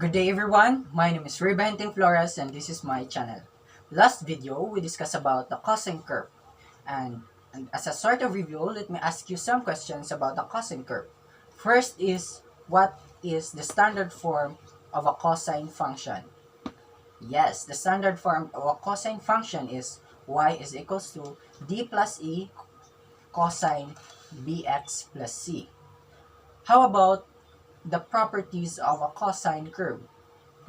Good day everyone, my name is Ray Flores and this is my channel. Last video, we discussed about the cosine curve. And as a sort of review, let me ask you some questions about the cosine curve. First is, what is the standard form of a cosine function? Yes, the standard form of a cosine function is y is equals to d plus e cosine bx plus c. How about the properties of a cosine curve?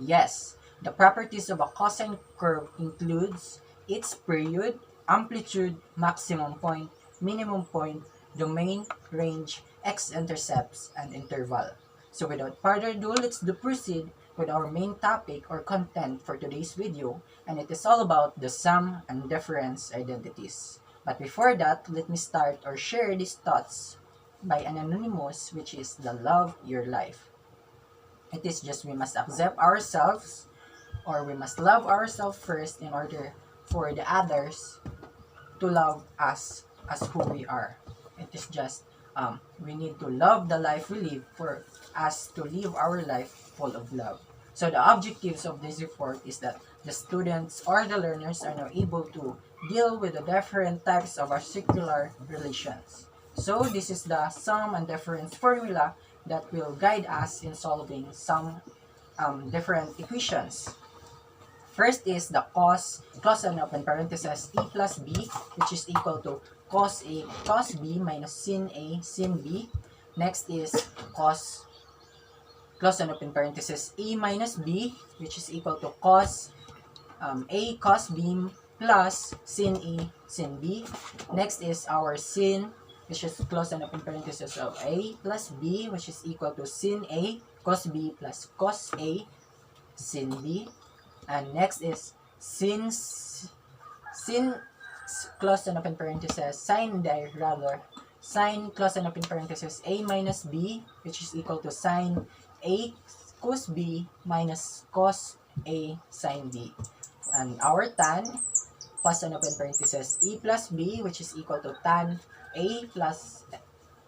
Yes, the properties of a cosine curve includes its period, amplitude, maximum point, minimum point, domain, range, x-intercepts, and interval. So without further ado, let's proceed with our main topic or content for today's video, and it is all about the sum and difference identities. But before that, let me start or share these thoughts by an anonymous, which is the love your life. It is just we must accept ourselves, or we must love ourselves first in order for the others to love us as who we are. It is just we need to love the life we live for us to live our life full of love. So the objectives of this report is that the students or the learners are now able to deal with the different types of our circular relations. So this is the sum and difference formula that will guide us in solving some different equations. First is the cos and open parenthesis e plus b, which is equal to cos a cos b minus sin a sin b. Next is cos close and open parenthesis a minus b, which is equal to cos a cos b plus sin a sin b. Next is our sin, which is close and open parenthesis of a plus b, which is equal to sin a cos b plus cos a sin b. And next is sin close and open parenthesis sin close and open parenthesis a minus b, which is equal to sin a cos b minus cos a sin b. And our tan close and open parenthesis e plus b, which is equal to tan a plus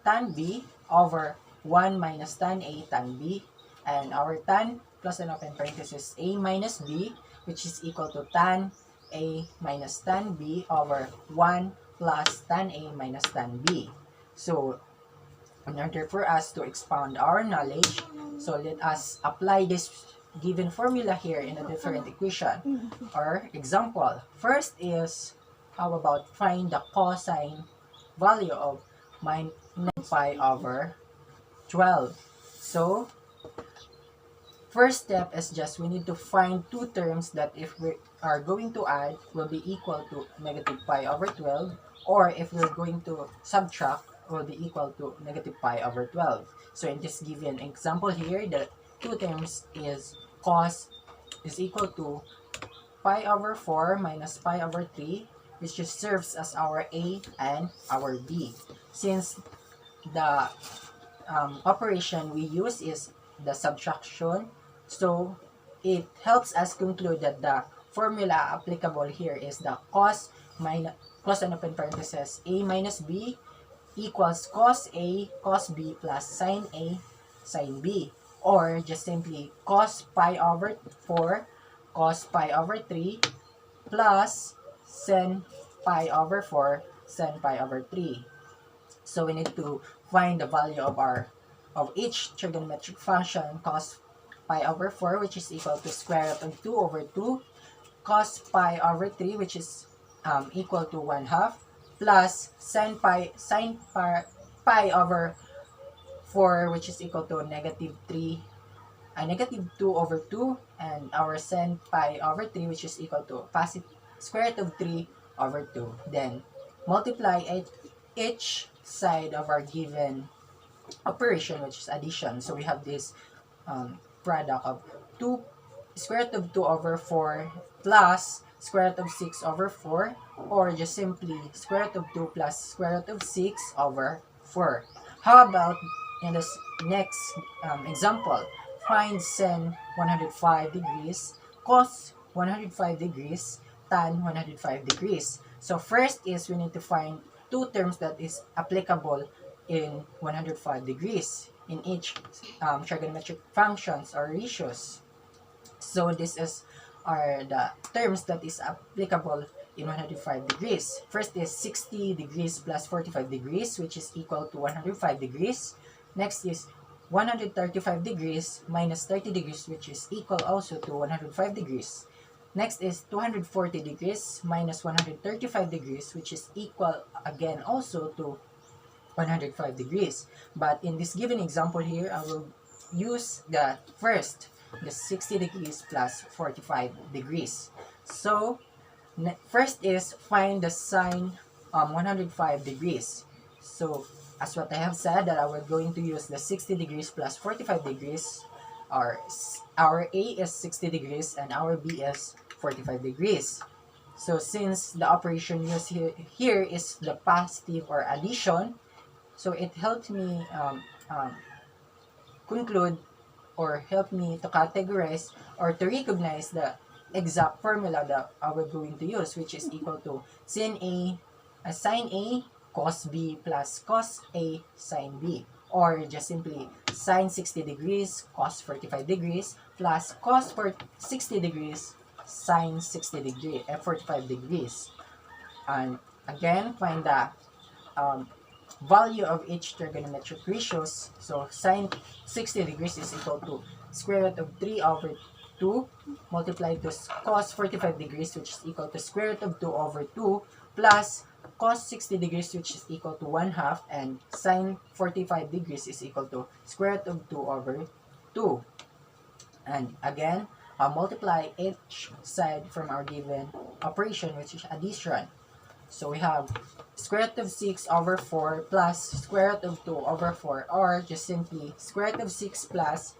tan b over 1 minus tan a tan b. And our tan close and open parenthesis a minus b, which is equal to tan a minus tan b over 1 plus tan a minus tan b. So in order for us to expound our knowledge, so let us apply this given formula here in a different equation or example. First is, how about find the cosine value of minus pi over 12. So first step is just we need to find two terms that if we are going to add will be equal to negative pi over 12, or if we're going to subtract will be equal to negative pi over 12. So in this given example here, the two terms is cos is equal to pi over 4 minus pi over 3, which just serves as our a and our b. Since the operation we use is the subtraction, so it helps us conclude that the formula applicable here is the cos and open parenthesis a minus b equals cos a cos b plus sin a sin b, or just simply cos pi over 4 cos pi over 3 plus sin pi over 4 sin pi over 3. So we need to find the value of each trigonometric function. Cos pi over 4, which is equal to square root of 2 over 2, cos pi over 3, which is equal to 1/2, plus sin pi over 4, which is equal to negative 2 over 2, and our sin pi over 3, which is equal to positive square root of 3 over 2. Then multiply each side of our given operation, which is addition. So we have this product of 2 square root of 2 over 4 plus square root of 6 over 4, or just simply square root of 2 plus square root of 6 over 4. How about in this next example, find sin 105 degrees, cos 105 degrees, tan 105 degrees. So first is we need to find two terms that is applicable in 105 degrees in each trigonometric functions or ratios. So this are the terms that is applicable in 105 degrees. First is 60 degrees plus 45 degrees, which is equal to 105 degrees. Next is 135 degrees minus 30 degrees, which is equal also to 105 degrees. Next is 240 degrees minus 135 degrees, which is equal again also to 105 degrees. But in this given example here, I will use the 60 degrees plus 45 degrees. So first is find the sine 105 degrees. So as what I have said, that I was going to use the 60 degrees plus 45 degrees. Our A is 60 degrees and our B is 45 degrees. So since the operation used here is the positive or addition, so it helps me conclude or help me to categorize or to recognize the exact formula that we're going to use, which is equal to sin A cos B plus cos A sin B, or just simply sine 60 degrees cos 45 degrees plus cos 60 degrees sine 45 degrees. And again, find the value of each trigonometric ratios. So sine 60 degrees is equal to square root of 3 over 2 multiplied to cos 45 degrees, which is equal to square root of 2 over 2 plus cos 60 degrees, which is equal to 1/2, and sine 45 degrees is equal to square root of 2 over 2. And again, multiply each side from our given operation, which is addition. So we have square root of 6 over 4 plus square root of 2 over 4, or just simply square root of 6 plus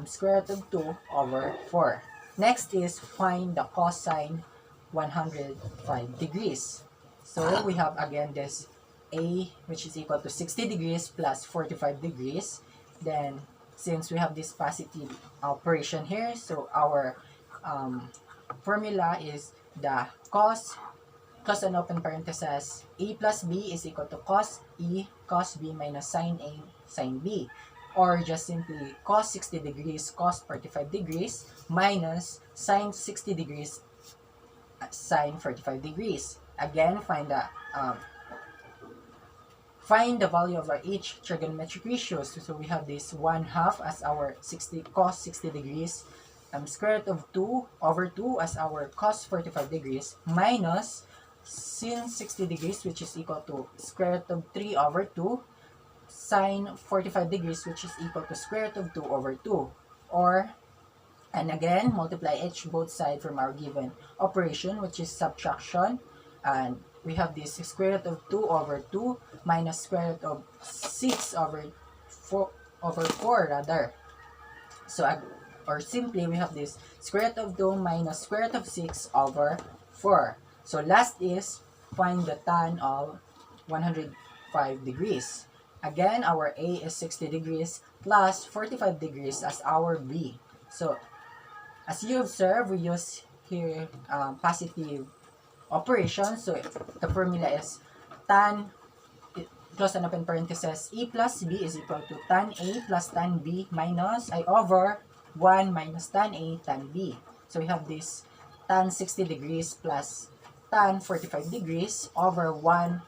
square root of 2 over 4. Next is find the cosine 105 degrees. So we have again this A, which is equal to 60 degrees plus 45 degrees. Then since we have this positive operation here, so our formula is the cos an open parenthesis A plus B is equal to cos E cos B minus sin A sin B, or just simply cos 60 degrees cos 45 degrees minus sin 60 degrees sin 45 degrees. Again, find the value of our each trigonometric ratios. So we have this 1/2 as our cos 60 degrees, square root of 2 over 2 as our cos 45 degrees minus sin 60 degrees, which is equal to square root of 3 over 2 sine 45 degrees, which is equal to square root of 2 over 2, and again multiply each both sides from our given operation, which is subtraction, and we have this square root of 2 over 2 minus square root of 6 over 4 rather. So or simply we have this square root of 2 minus square root of 6 over 4. So last is find the tan of 105 degrees. Again, our A is 60 degrees plus 45 degrees as our B. So as you observe, we use here positive operation. So the formula is tan, close and open parenthesis, A plus B is equal to tan A plus tan B minus over 1 minus tan A tan B. So we have this tan 60 degrees plus tan 45 degrees over 1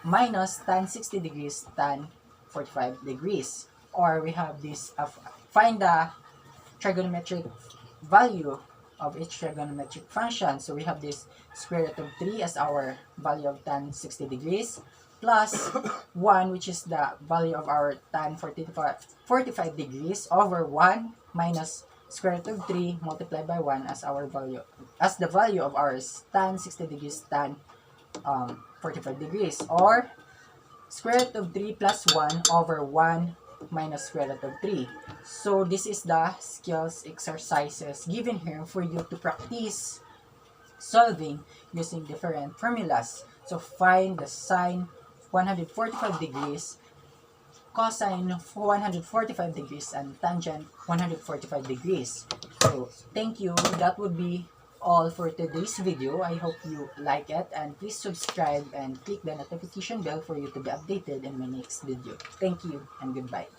minus tan 60 degrees tan 45 degrees. Or we have this, find the trigonometric value of each trigonometric function. So we have this square root of 3 as our value of tan 60 degrees plus 1, which is the value of our tan 45 degrees over 1 minus square root of 3 multiplied by 1 as our value, as the value of our tan 60 degrees tan 45 degrees, or square root of 3 plus 1 over 1 minus square root of 3. So this is the skills exercises given here for you to practice solving using different formulas. So find the sine 145 degrees, cosine 145 degrees, and tangent 145 degrees. So thank you. That would be all for today's video. I hope you like it, and please subscribe and click the notification bell for you to be updated in my next video. Thank you and goodbye.